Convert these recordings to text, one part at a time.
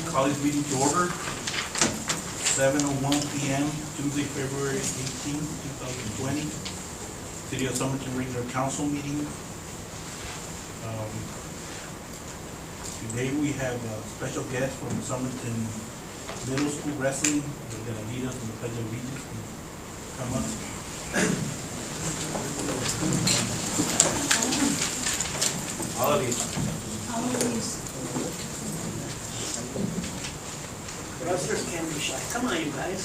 College meeting to order, 7:01 p.m., Tuesday, February 18, 2020. City of Somerton regular council meeting. Today we have a special guest from Somerton Middle School Wrestling. They're going to lead us in the Pledge of Allegiance. Come up. All of these. Wrestlers can be shy. Come on, you guys.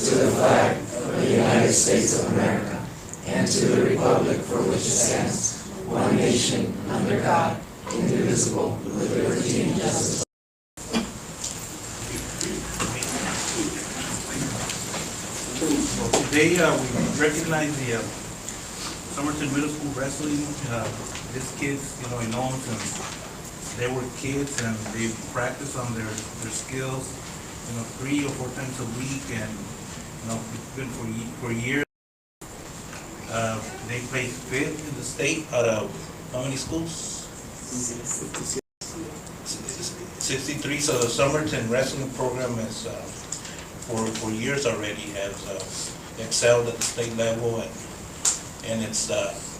To the flag of the United States of America and to the republic for which it stands, one nation, under God, indivisible, with liberty and justice. Today we recognize the Somerton Middle School Wrestling. These kids, you know, since they were kids and they practice on their skills, 3 or 4 times a week, and it's been for years. They play 5th in the state out of how many schools? 63. So the Somerton Wrestling program is for years already has excelled at the state level, and it's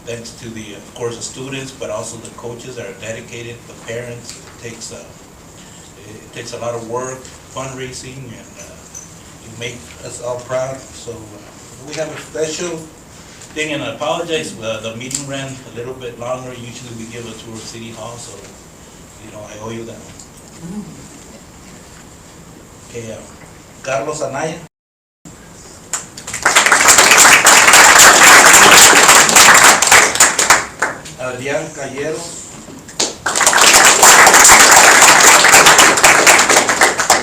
thanks to of course the students, but also the coaches that are dedicated, the parents. It takes a lot of work, fundraising, and it makes us all proud. So we have a special thing, and I apologize, the meeting ran a little bit longer. Usually we give a tour of City Hall, so I owe you that one. Okay, Carlos Anaya. Adrián Calleros.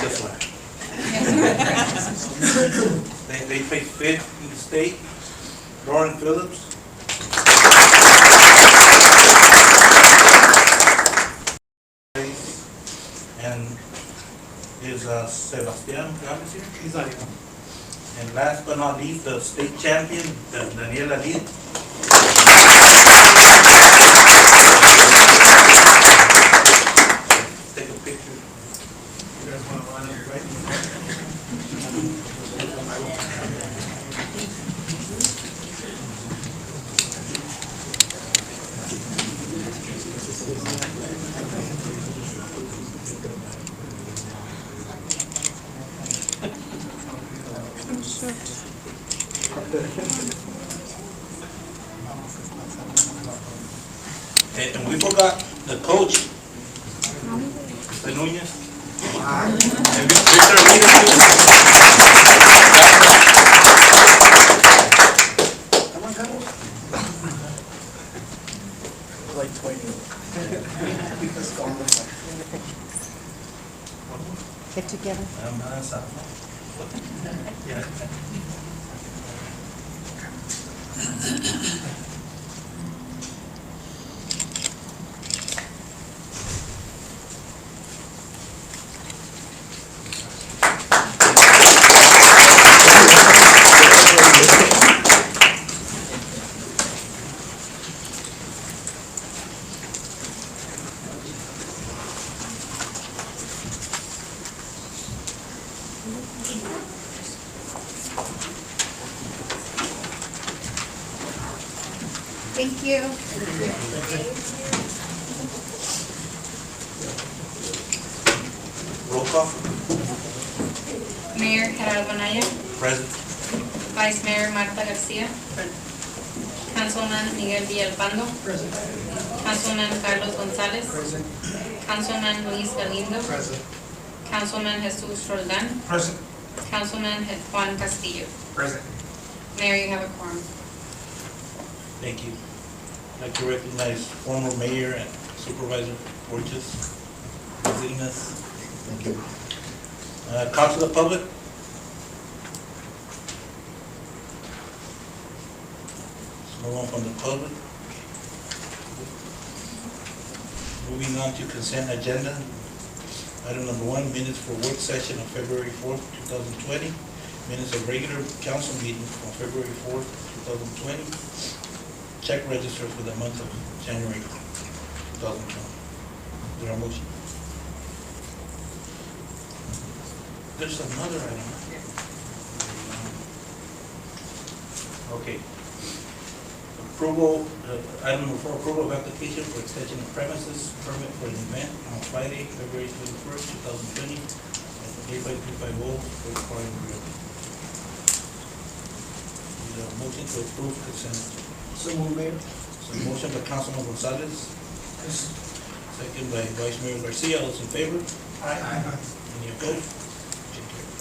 This one. They play 5th in the state. Lauren Phillips. And is Sebastian Gomez here? He's not here. And last but not least, the state champion, Daniela Lid. Take a picture. You guys want to line up right? And we forgot the coach, Mr. Nunez. And Mr. Come on, come on. Like 20. Get together. Yeah. Thank you. Roll call. Mayor Gerardo Anaya. Present. Vice Mayor Marta Garcia. Councilman Miguel Villalpando. Present. Councilman Carlos Gonzalez. Present. Councilman Luis Galindo. Present. Councilman Jesus Roldan. Present. Councilman Juan Castillo. Present. Mayor, you have a quorum. Thank you. I'd like to recognize former mayor and supervisor Borges visiting us. Thank you. Call to the public. There's no one from the public. Moving on to consent agenda. Item number 1, minutes for work session on February 4th, 2020. Minutes of regular council meeting on February 4th, 2020. Check register for the month of January 2020. Is there a motion? There's another item. Okay. Approval, item number 4, approval of application for extension of premises permit for an event on Friday, February 21st, 2020, at the 85350 for the Party Grill. Is there a motion to approve consent? So moved, Mayor. So motion by Councilman Gonzalez, second by Vice Mayor Garcia. All those in favor? Aye. Any opposed? Motion carried.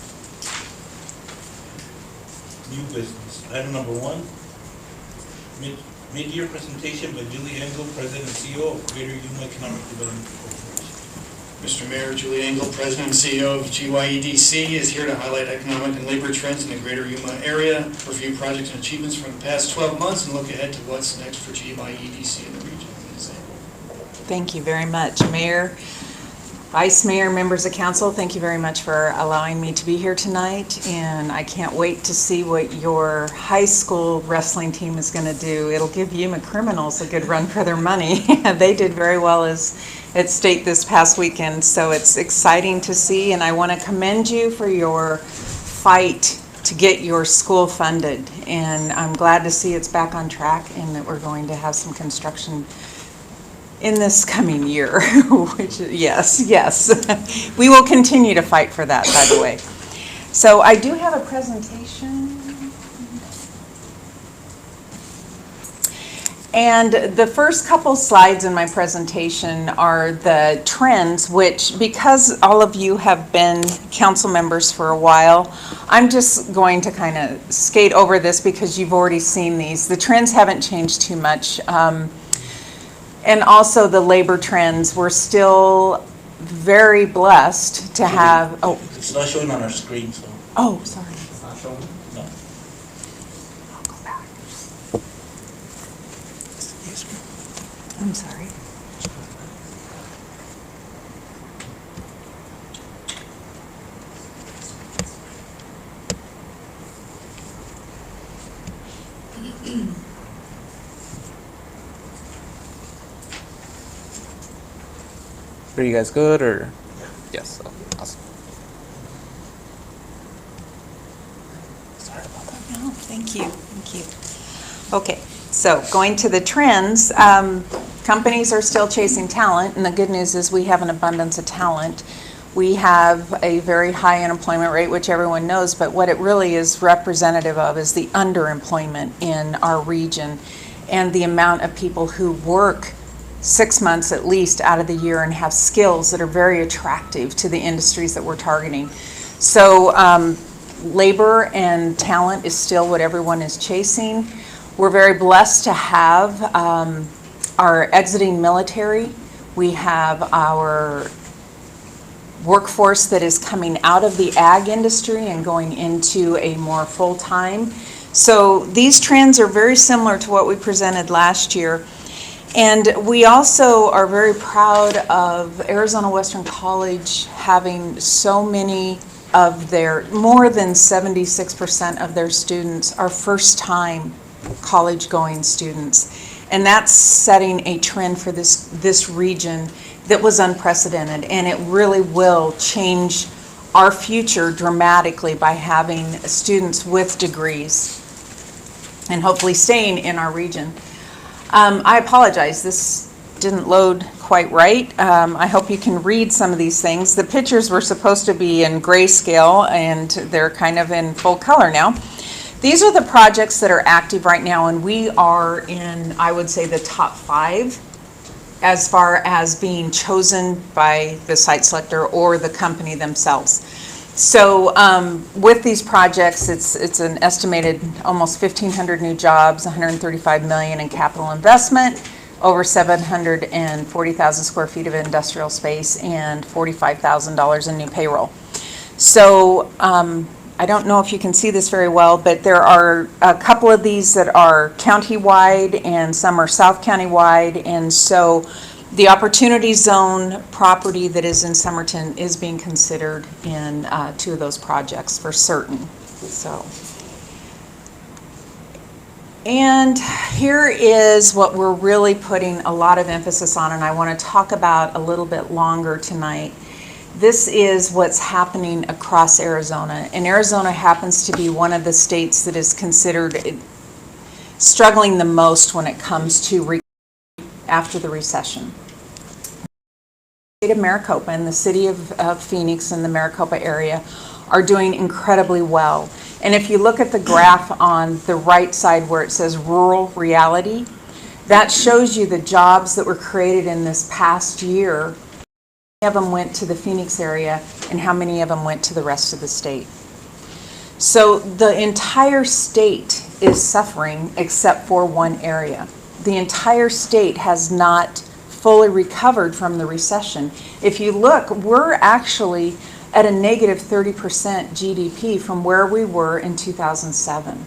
New business. Item number 1, mid-year presentation by Julie Engel, President and CEO of Greater Yuma Economic Development Corporation. Mr. Mayor, Julie Engel, President and CEO of GYEDC, is here to highlight economic and labor trends in the Greater Yuma area, review projects and achievements from the past 12 months, and look ahead to what's next for GYEDC in the region. Ms. Engel. Thank you very much, Mayor, Vice Mayor, members of council. Thank you very much for allowing me to be here tonight, and I can't wait to see what your high school wrestling team is going to do. It'll give Yuma Criminals a good run for their money. They did very well at state this past weekend, so it's exciting to see, and I want to commend you for your fight to get your school funded, and I'm glad to see it's back on track and that we're going to have some construction in this coming year, which, yes. We will continue to fight for that, by the way. So I do have a presentation. And the first couple slides in my presentation are the trends, which, because all of you have been council members for a while, I'm just going to kind of skate over this because you've already seen these. The trends haven't changed too much. And also the labor trends, we're still very blessed to have, It's not showing on our screen, so. oh, sorry. It's not showing. No. I'll go back. I'm sorry. Are you guys good or? Yes. Awesome. Sorry about that. No, thank you. Okay, so going to the trends, companies are still chasing talent, and the good news is we have an abundance of talent. We have a very high unemployment rate, which everyone knows, but what it really is representative of is the underemployment in our region and the amount of people who work 6 months at least out of the year and have skills that are very attractive to the industries that we're targeting. So labor and talent is still what everyone is chasing. We're very blessed to have our exiting military. We have our workforce that is coming out of the ag industry and going into a more full-time. So these trends are very similar to what we presented last year. And we also are very proud of Arizona Western College having so many of their, more than 76% of their students are first-time college-going students. And that's setting a trend for this region that was unprecedented, and it really will change our future dramatically by having students with degrees and hopefully staying in our region. I apologize, this didn't load quite right. I hope you can read some of these things. The pictures were supposed to be in grayscale, and they're kind of in full color now. these are the projects that are active right now, and we are in, I would say, the top 5 as far as being chosen by the site selector or the company themselves. So with these projects, it's an estimated almost 1,500 new jobs, 135 million in capital investment, over 740,000 square feet of industrial space, and $45,000 in new payroll. So I don't know if you can see this very well, but there are a couple of these that are county-wide and some are South County-wide, and so the Opportunity Zone property that is in Somerton is being considered in 2 of those projects for certain. So, and here is what we're really putting a lot of emphasis on, and I want to talk about a little bit longer tonight. This is what's happening across Arizona, and Arizona happens to be one of the states that is considered struggling the most when it comes to recovery after the recession. The state of Maricopa and the city of Phoenix and the Maricopa area are doing incredibly well. And if you look at the graph on the right side where it says rural reality, that shows you the jobs that were created in this past year. How many of them went to the Phoenix area and how many of them went to the rest of the state. So the entire state is suffering except for one area. The entire state has not fully recovered from the recession. If you look, we're actually at a negative 30% GDP from where we were in 2007.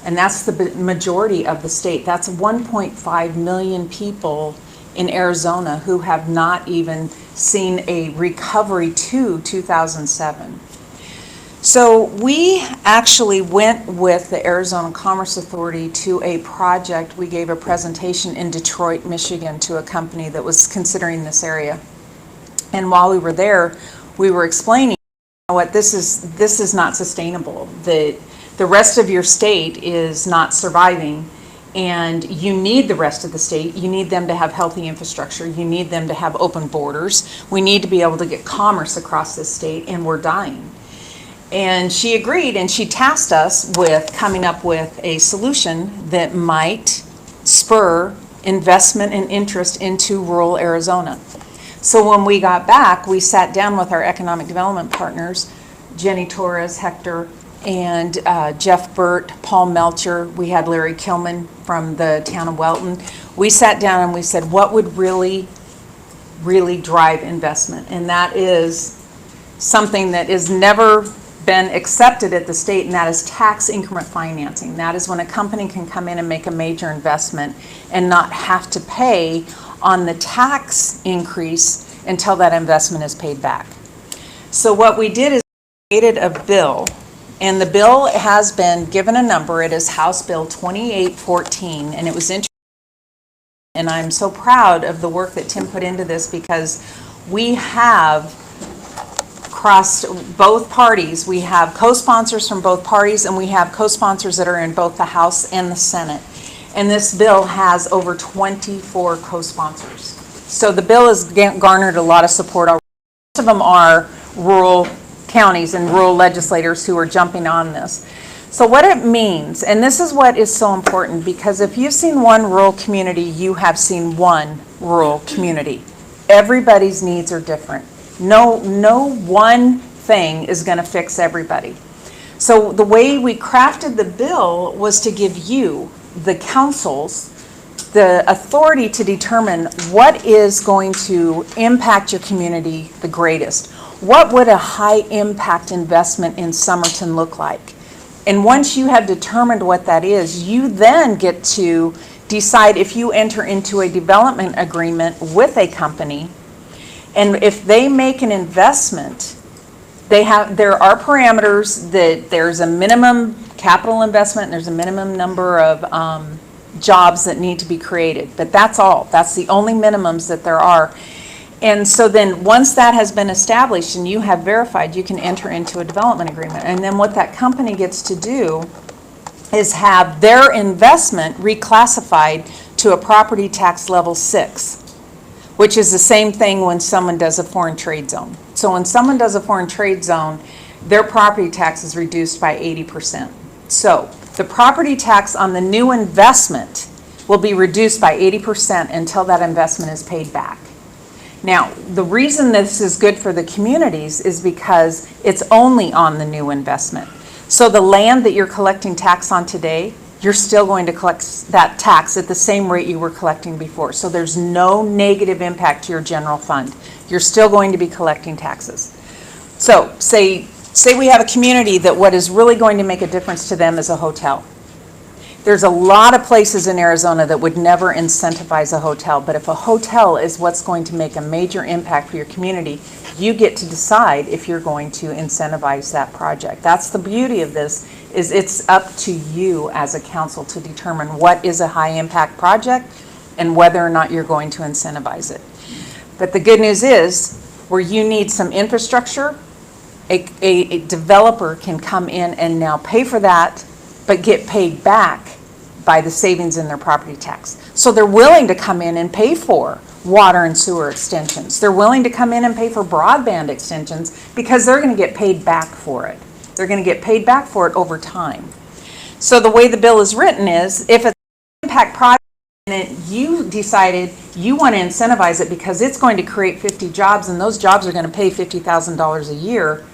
And that's the majority of the state. That's 1.5 million people in Arizona who have not even seen a recovery to 2007. So we actually went with the Arizona Commerce Authority to a project. We gave a presentation in Detroit, Michigan to a company that was considering this area. And while we were there, we were explaining, you know what, this is not sustainable. The rest of your state is not surviving. And you need the rest of the state. You need them to have healthy infrastructure. You need them to have open borders. We need to be able to get commerce across this state, and we're dying. And she agreed, and she tasked us with coming up with a solution that might spur investment and interest into rural Arizona. So when we got back, we sat down with our economic development partners, Jenny Torres, Hector, and Jeff Burt, Paul Melcher. We had Larry Kilman from the town of Welton. We sat down and we said, what would really drive investment? And that is something that has never been accepted at the state, and that is tax increment financing. That is when a company can come in and make a major investment and not have to pay on the tax increase until that investment is paid back. So what we did is created a bill. And the bill has been given a number. It is House Bill 2814, and it was interesting. And I'm so proud of the work that Tim put into this because we have crossed both parties. We have co-sponsors from both parties, and we have co-sponsors that are in both the House and the Senate. And this bill has over 24 co-sponsors. So the bill has garnered a lot of support already. Most of them are rural counties and rural legislators who are jumping on this. So what it means, and this is what is so important, because if you've seen one rural community, you have seen one rural community. Everybody's needs are different. No one thing is going to fix everybody. So the way we crafted the bill was to give you, the councils, the authority to determine what is going to impact your community the greatest. What would a high impact investment in Somerton look like? And once you have determined what that is, you then get to decide if you enter into a development agreement with a company, and if they make an investment, there are parameters that there's a minimum capital investment, and there's a minimum number of jobs that need to be created. But that's all. That's the only minimums that there are. And so then once that has been established and you have verified, you can enter into a development agreement. And then what that company gets to do is have their investment reclassified to a property tax level 6, which is the same thing when someone does a foreign trade zone. So when someone does a foreign trade zone, their property tax is reduced by 80%. So The property tax on the new investment will be reduced by 80% until that investment is paid back. Now, the reason this is good for the communities is because it's only on the new investment. So the land that you're collecting tax on today, you're still going to collect that tax at the same rate you were collecting before. So there's no negative impact to your general fund. You're still going to be collecting taxes. So say we have a community that what is really going to make a difference to them is a hotel. There's a lot of places in Arizona that would never incentivize a hotel, but if a hotel is what's going to make a major impact for your community, you get to decide if you're going to incentivize that project. That's the beauty of this, is it's up to you as a council to determine what is a high impact project and whether or not you're going to incentivize it. But the good news is, where you need some infrastructure, a developer can come in and now pay for that, but get paid back by the savings in their property tax. So they're willing to come in and pay for water and sewer extensions. They're willing to come in and pay for broadband extensions because they're going to get paid back for it. They're going to get paid back for it over time. So the way the bill is written is, if it's an impact project and you decided you want to incentivize it because it's going to create 50 jobs and those jobs are going to pay $50,000 a year,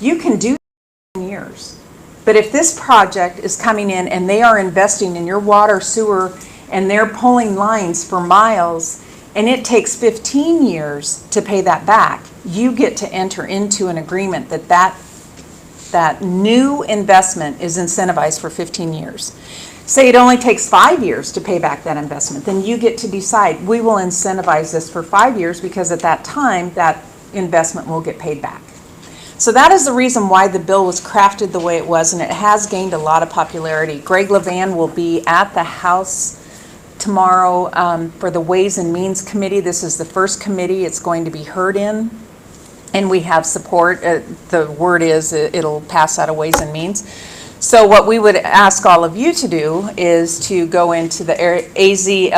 you can do that in years. But if this project is coming in and they are investing in your water, sewer, and they're pulling lines for miles, and it takes 15 years to pay that back, you get to enter into an agreement that new investment is incentivized for 15 years. Say it only takes 5 years to pay back that investment, then you get to decide, we will incentivize this for 5 years because at that time, that investment will get paid back. So that is the reason why the bill was crafted the way it was, and it has gained a lot of popularity. Greg Levan will be at the House tomorrow for the Ways and Means Committee. This is the first committee it's going to be heard in, and we have support. The word is it'll pass out of Ways and Means. So what we would ask all of you to do is to go into the azleg.gov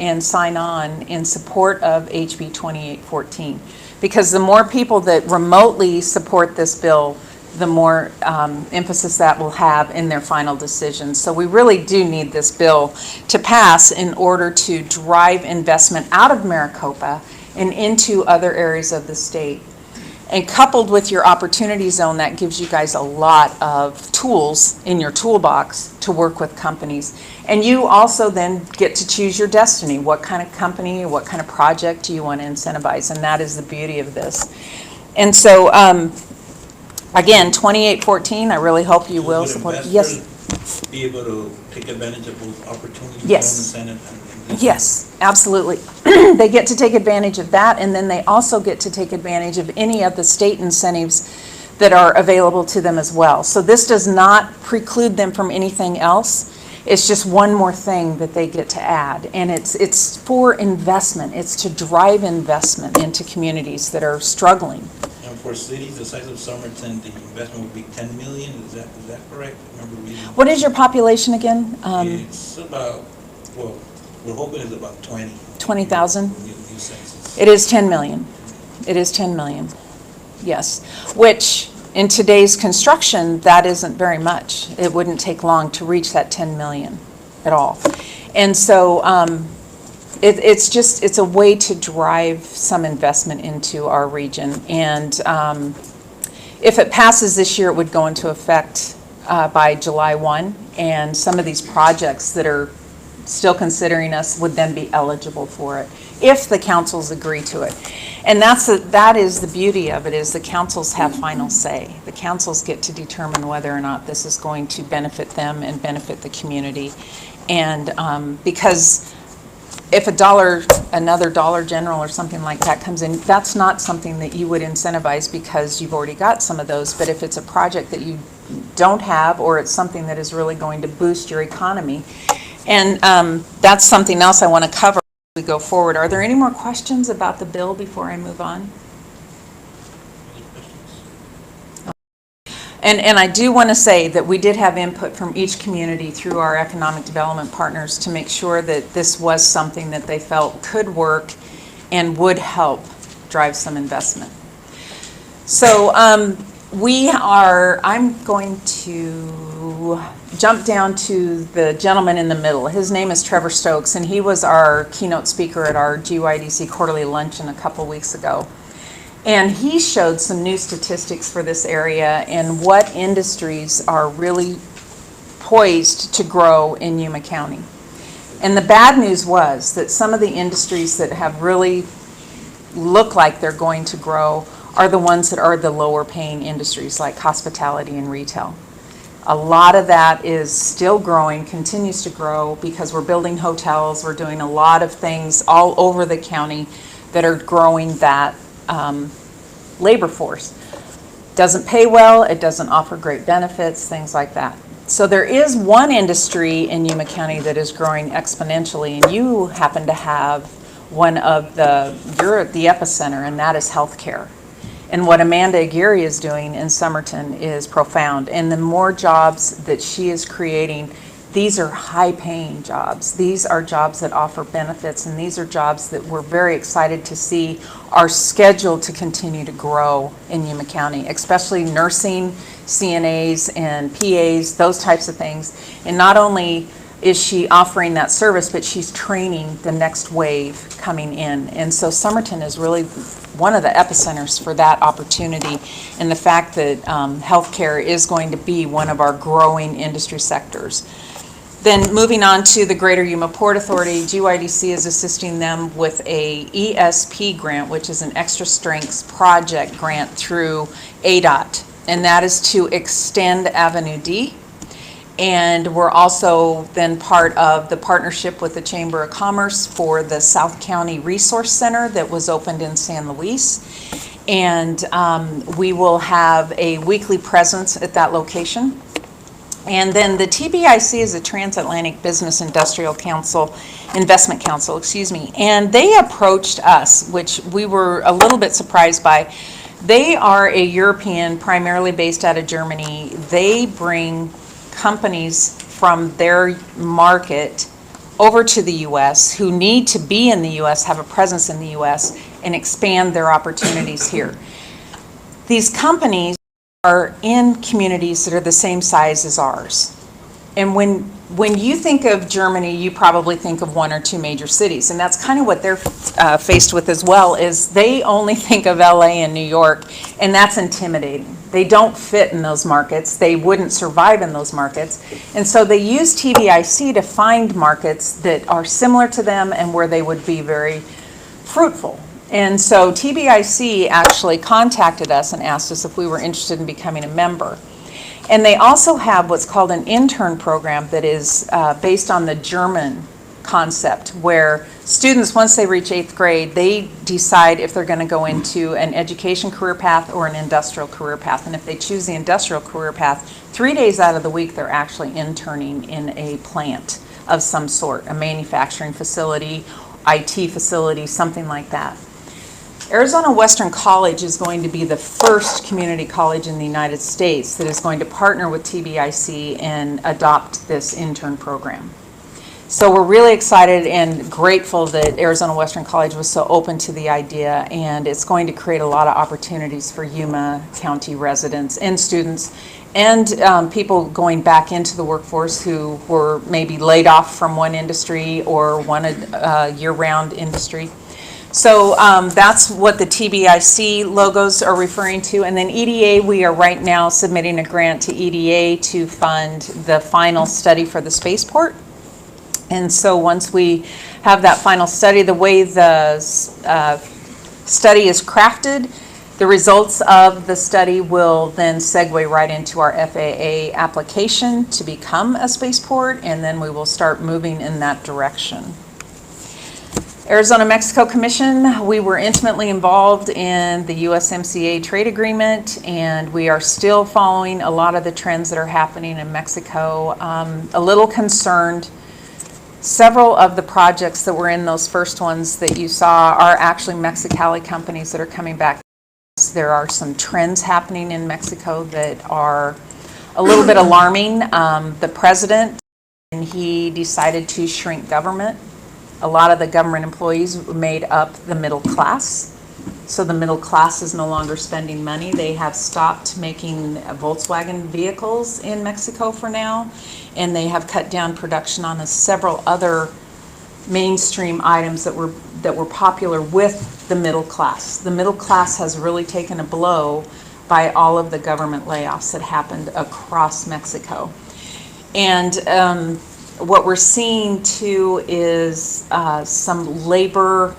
and sign on in support of HB 2814. Because the more people that remotely support this bill, the more emphasis that will have in their final decisions. So we really do need this bill to pass in order to drive investment out of Maricopa and into other areas of the state. And coupled with your opportunity zone, that gives you guys a lot of tools in your toolbox to work with companies. And you also then get to choose your destiny. What kind of company, what kind of project do you want to incentivize? And that is the beauty of this. And so, again, 2814, I really hope you will support. Yes. Be able to take advantage of both opportunities Yes. and Yes, absolutely. They get to take advantage of that, and then they also get to take advantage of any of the state incentives that are available to them as well. So this does not preclude them from anything else. It's just one more thing that they get to add, and it's for investment. It's to drive investment into communities that are struggling. And for cities the size of Somerton, the investment would be 10 million. Is that correct? I remember reading. What is your population again? It's about, well, we're hoping it's about 20. 20,000? New census. It is 10 million. It is 10 million. Yes, which in today's construction, that isn't very much. It wouldn't take long to reach that 10 million at all. And so it's a way to drive some investment into our region. And if it passes this year, it would go into effect by July 1. And some of these projects that are still considering us would then be eligible for it if the councils agree to it. And that is the beauty of it, is the councils have final say. The councils get to determine whether or not this is going to benefit them and benefit the community. And because if another Dollar General or something like that comes in, that's not something that you would incentivize because you've already got some of those. But if it's a project that you don't have, or it's something that is really going to boost your economy, and that's something else I want to cover as we go forward. Are there any more questions about the bill before I move on? And I do want to say that we did have input from each community through our economic development partners to make sure that this was something that they felt could work and would help drive some investment. So I'm going to jump down to the gentleman in the middle. His name is Trevor Stokes, and he was our keynote speaker at our GYDC quarterly luncheon a couple weeks ago. And he showed some new statistics for this area and what industries are really poised to grow in Yuma County. And the bad news was that some of the industries that have really look like they're going to grow are the ones that are the lower paying industries like hospitality and retail. A lot of that is still growing, continues to grow because we're building hotels, we're doing a lot of things all over the county that are growing that labor force. Doesn't pay well, it doesn't offer great benefits, things like that. So there is one industry in Yuma County that is growing exponentially, and you happen to have one of you're the epicenter, and that is healthcare. And what Amanda Aguirre is doing in Somerton is profound. And the more jobs that she is creating, these are high-paying jobs. These are jobs that offer benefits, and these are jobs that we're very excited to see are scheduled to continue to grow in Yuma County, especially nursing, CNAs, and PAs, those types of things. And not only is she offering that service, but she's training the next wave coming in. And so Somerton is really one of the epicenters for that opportunity, and the fact that healthcare is going to be one of our growing industry sectors. Then moving on to the Greater Yuma Port Authority, GYDC is assisting them with a ESP grant, which is an extra strengths project grant through ADOT, and that is to extend Avenue D. And we're also then part of the partnership with the Chamber of Commerce for the South County Resource Center that was opened in San Luis. And we will have a weekly presence at that location. And then the TBIC is a Transatlantic Business Industrial Council, Investment Council, excuse me. And they approached us, which we were a little bit surprised by. They are a European, primarily based out of Germany. They bring companies from their market over to the U.S. who need to be in the U.S., have a presence in the U.S., and expand their opportunities here. These companies are in communities that are the same size as ours. And when you think of Germany, you probably think of one or two major cities, and that's kind of what they're faced with as well, is they only think of LA and New York, and that's intimidating. They don't fit in those markets. They wouldn't survive in those markets. And so they use TBIC to find markets that are similar to them and where they would be very fruitful. And so TBIC actually contacted us and asked us if we were interested in becoming a member. And they also have what's called an intern program that is based on the German concept, where students, once they reach 8th grade, they decide if they're going to go into an education career path or an industrial career path. And if they choose the industrial career path, 3 days out of the week, they're actually interning in a plant of some sort, a manufacturing facility, IT facility, something like that. Arizona Western College is going to be the first community college in the United States that is going to partner with TBIC and adopt this intern program. So we're really excited and grateful that Arizona Western College was so open to the idea, and it's going to create a lot of opportunities for Yuma County residents and students and people going back into the workforce who were maybe laid off from one industry or wanted a year-round industry. So that's what the TBIC logos are referring to. And then EDA, we are right now submitting a grant to EDA to fund the final study for the spaceport. And so once we have that final study, the way the study is crafted, the results of the study will then segue right into our FAA application to become a spaceport, and then we will start moving in that direction. Arizona-Mexico Commission, we were intimately involved in the USMCA trade agreement, and we are still following a lot of the trends that are happening in Mexico. A little concerned. Several of the projects that were in those first ones that you saw are actually Mexicali companies that are coming back. There are some trends happening in Mexico that are a little bit alarming. The president, he decided to shrink government. A lot of the government employees made up the middle class. So the middle class is no longer spending money. They have stopped making Volkswagen vehicles in Mexico for now, and they have cut down production on several other mainstream items that were popular with the middle class. The middle class has really taken a blow by all of the government layoffs that happened across Mexico. And what we're seeing too is some labor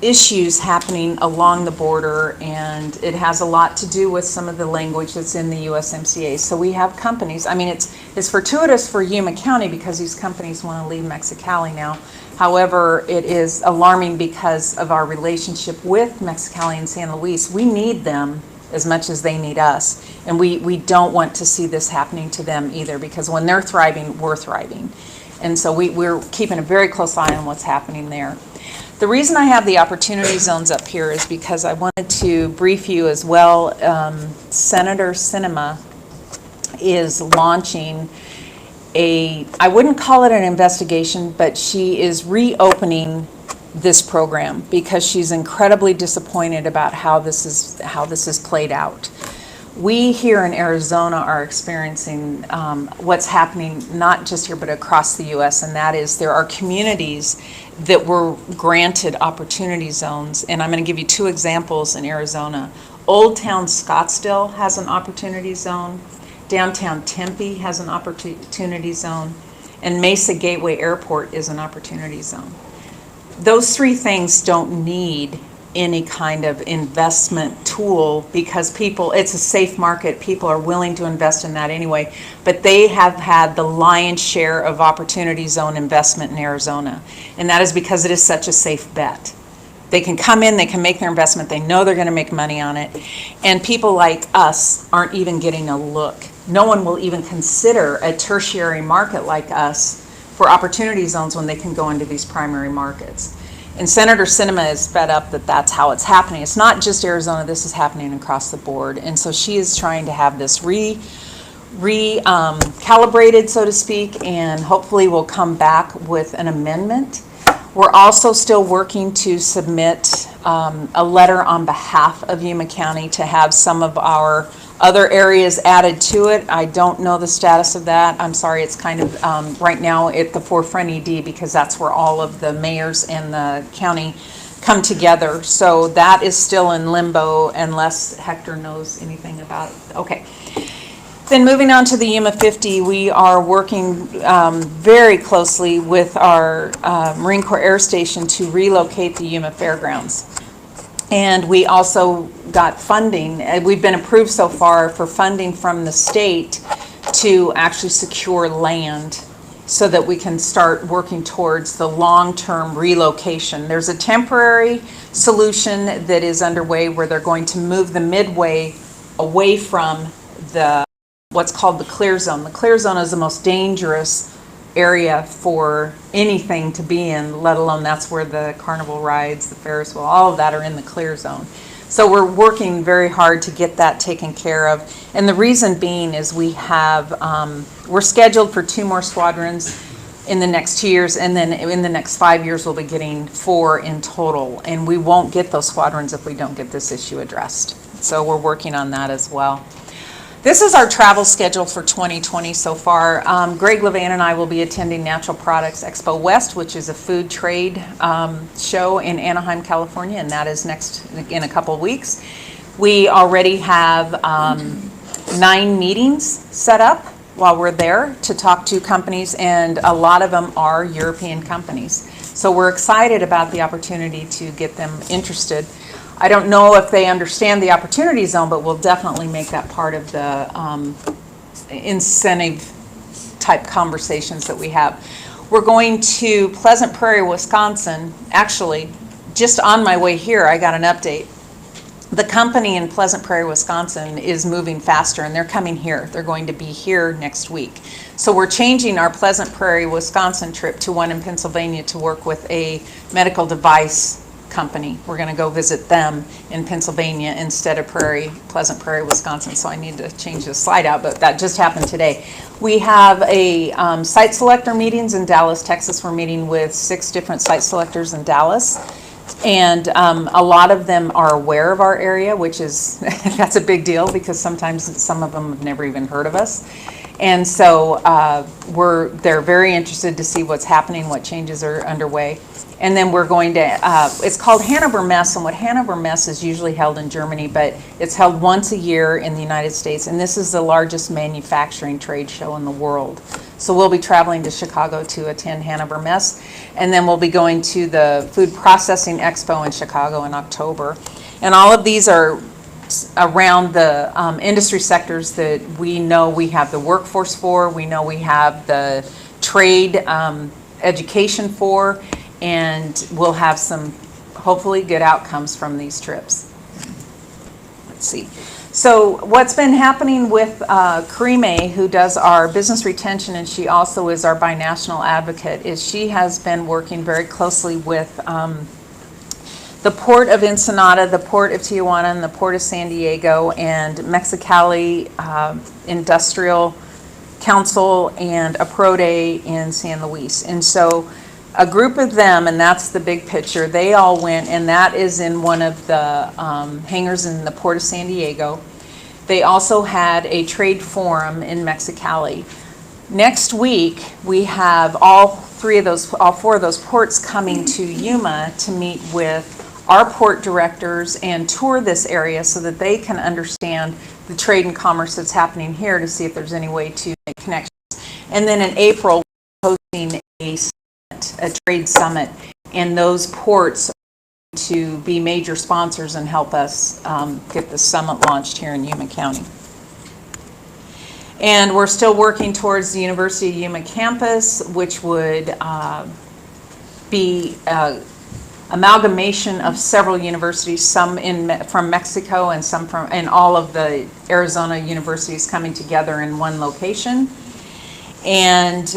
issues happening along the border, and it has a lot to do with some of the language that's in the USMCA. So we have companies, I mean, it's fortuitous for Yuma County because these companies want to leave Mexicali now. However, it is alarming because of our relationship with Mexicali and San Luis. We need them as much as they need us, and we don't want to see this happening to them either, because when they're thriving, we're thriving. And so we're keeping a very close eye on what's happening there. The reason I have the opportunity zones up here is because I wanted to brief you as well. Senator Sinema is launching I wouldn't call it an investigation, but she is reopening this program because she's incredibly disappointed about how this is played out. We here in Arizona are experiencing what's happening not just here but across the U.S., and that is there are communities that were granted opportunity zones, and I'm going to give you two examples in Arizona. Old Town Scottsdale has an opportunity zone, downtown Tempe has an opportunity zone, and Mesa Gateway Airport is an opportunity zone. Those three things don't need any kind of investment tool because it's a safe market. People are willing to invest in that anyway, but they have had the lion's share of opportunity zone investment in Arizona, and that is because it is such a safe bet. They can come in, they can make their investment, they know they're going to make money on it, and people like us aren't even getting a look. No one will even consider a tertiary market like us for opportunity zones when they can go into these primary markets. And Senator Sinema is fed up that that's how it's happening. It's not just Arizona, this is happening across the board. And so she is trying to have this calibrated, so to speak, and hopefully we'll come back with an amendment. We're also still working to submit a letter on behalf of Yuma County to have some of our other areas added to it. I don't know the status of that. I'm sorry, it's kind of right now at the forefront ED because that's where all of the mayors and the county come together. So that is still in limbo unless Hector knows anything about it. Okay. Then moving on to the Yuma 50, we are working very closely with our Marine Corps Air Station to relocate the Yuma Fairgrounds. And we also got funding. We've been approved so far for funding from the state to actually secure land so that we can start working towards the long-term relocation. There's a temporary solution that is underway where they're going to move the midway away from what's called the clear zone. The clear zone is the most dangerous area for anything to be in, let alone that's where the carnival rides, the Ferris wheel, all of that are in the clear zone. So we're working very hard to get that taken care of. And the reason being is we're scheduled for 2 more squadrons in the next 2 years, and then in the next 5 years we'll be getting 4 in total. And we won't get those squadrons if we don't get this issue addressed. So we're working on that as well. This is our travel schedule for 2020 so far. Greg Levan and I will be attending Natural Products Expo West, which is a food trade show in Anaheim, California, and that is next in a couple of weeks. We already have 9 meetings set up while we're there to talk to companies, and a lot of them are European companies. So we're excited about the opportunity to get them interested. I don't know if they understand the opportunity zone, but we'll definitely make that part of the incentive type conversations that we have. We're going to Pleasant Prairie, Wisconsin. Actually, just on my way here, I got an update. The company in Pleasant Prairie, Wisconsin is moving faster, and they're coming here. They're going to be here next week. So we're changing our Pleasant Prairie, Wisconsin trip to one in Pennsylvania to work with a medical device company. We're going to go visit them in Pennsylvania instead of Pleasant Prairie, Wisconsin. So I need to change the slide out, but that just happened today. We have a site selector meetings in Dallas, Texas. We're meeting with 6 different site selectors in Dallas. And a lot of them are aware of our area, which is, that's a big deal because sometimes some of them have never even heard of us. And so they're very interested to see what's happening, what changes are underway. And then we're going to, it's called Hanover Messe, and what Hanover Messe is usually held in Germany, but it's held once a year in the United States, and this is the largest manufacturing trade show in the world. So we'll be traveling to Chicago to attend Hanover Messe, and then we'll be going to the Food Processing Expo in Chicago in October. And all of these are around the industry sectors that we know we have the workforce for, we know we have the trade education for, and we'll have some hopefully good outcomes from these trips. Let's see. So what's been happening with Karime, who does our business retention, and she also is our binational advocate, is she has been working very closely with the Port of Ensenada, the Port of Tijuana, and the Port of San Diego, and Mexicali Industrial Council, and APRODE in San Luis. And so a group of them, and that's the big picture, they all went, and that is in one of the hangars in the Port of San Diego. They also had a trade forum in Mexicali. Next week, we have all four of those ports coming to Yuma to meet with our port directors and tour this area so that they can understand the trade and commerce that's happening here to see if there's any way to make connections. And then in April, we're hosting a trade summit, and those ports are going to be major sponsors and help us get the summit launched here in Yuma County. And we're still working towards the University of Yuma campus, which would be amalgamation of several universities, some from Mexico and some and all of the Arizona universities coming together in one location. And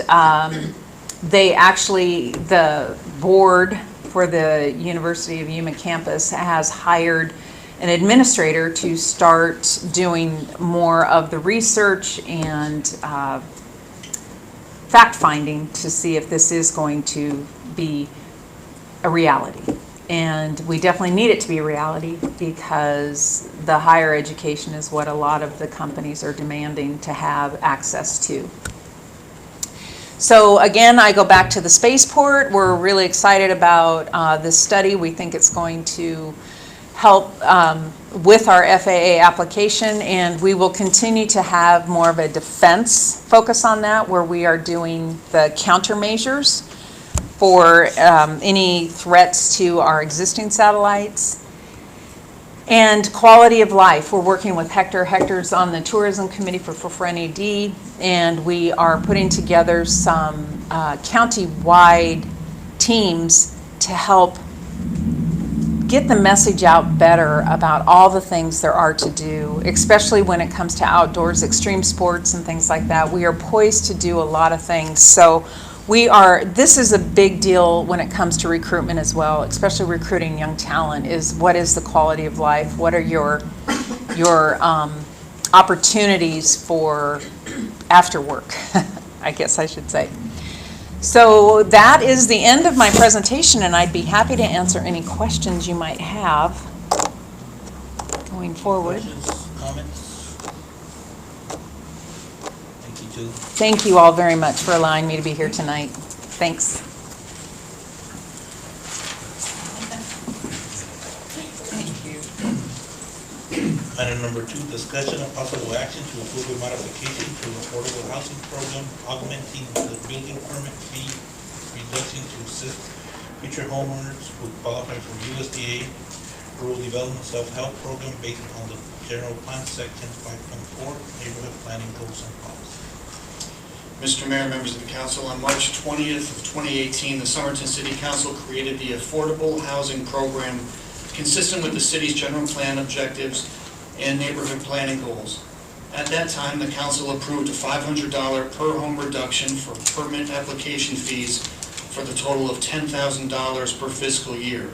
the board for the University of Yuma campus has hired an administrator to start doing more of the research and fact-finding to see if this is going to be a reality. And we definitely need it to be a reality because the higher education is what a lot of the companies are demanding to have access to. So again, I go back to the spaceport. We're really excited about this study. We think it's going to help with our FAA application, and we will continue to have more of a defense focus on that, where we are doing the countermeasures for any threats to our existing satellites. And quality of life, we're working with Hector. Hector's on the tourism committee for FOFREN-ED, and we are putting together some county-wide teams to help get the message out better about all the things there are to do, especially when it comes to outdoors, extreme sports and things like that. We are poised to do a lot of things. So this is a big deal when it comes to recruitment as well, especially recruiting young talent, is what is the quality of life? What are your opportunities for after work, I guess I should say. So that is the end of my presentation, and I'd be happy to answer any questions you might have going forward. Questions, comments? Thank you, too. Thank you all very much for allowing me to be here tonight. Thanks. Item number 2, discussion of possible action to approve a modification to the affordable housing program, augmenting the building permit fee reduction to assist future homeowners who qualify for USDA Rural Development Self-Help Program based on the General Plan Section 5.4 Neighborhood Planning Goals and Policies. Mr. Mayor, members of the council, on March 20th of 2018, the Somerton City Council created the Affordable Housing Program consistent with the city's general plan objectives and neighborhood planning goals. At that time, the council approved a $500 per home reduction for permit application fees for the total of $10,000 per fiscal year.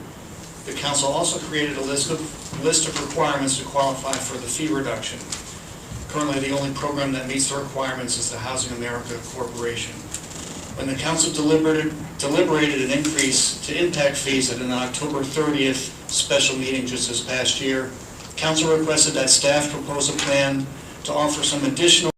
The council also created a list of requirements to qualify for the fee reduction. Currently, the only program that meets the requirements is the Housing America Corporation. when the council deliberated an increase to impact fees at an October 30th special meeting just this past year. Council requested that staff propose a plan to offer some additional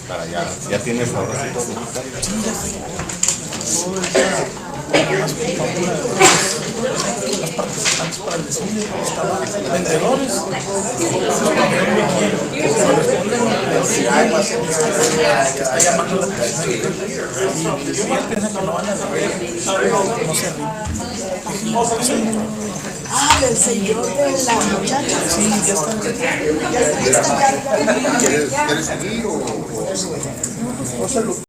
Para ya tienes ahora sí Ah, del señor de la muchacha. Sí, ya está. Ya está. ¿Quieres seguir o?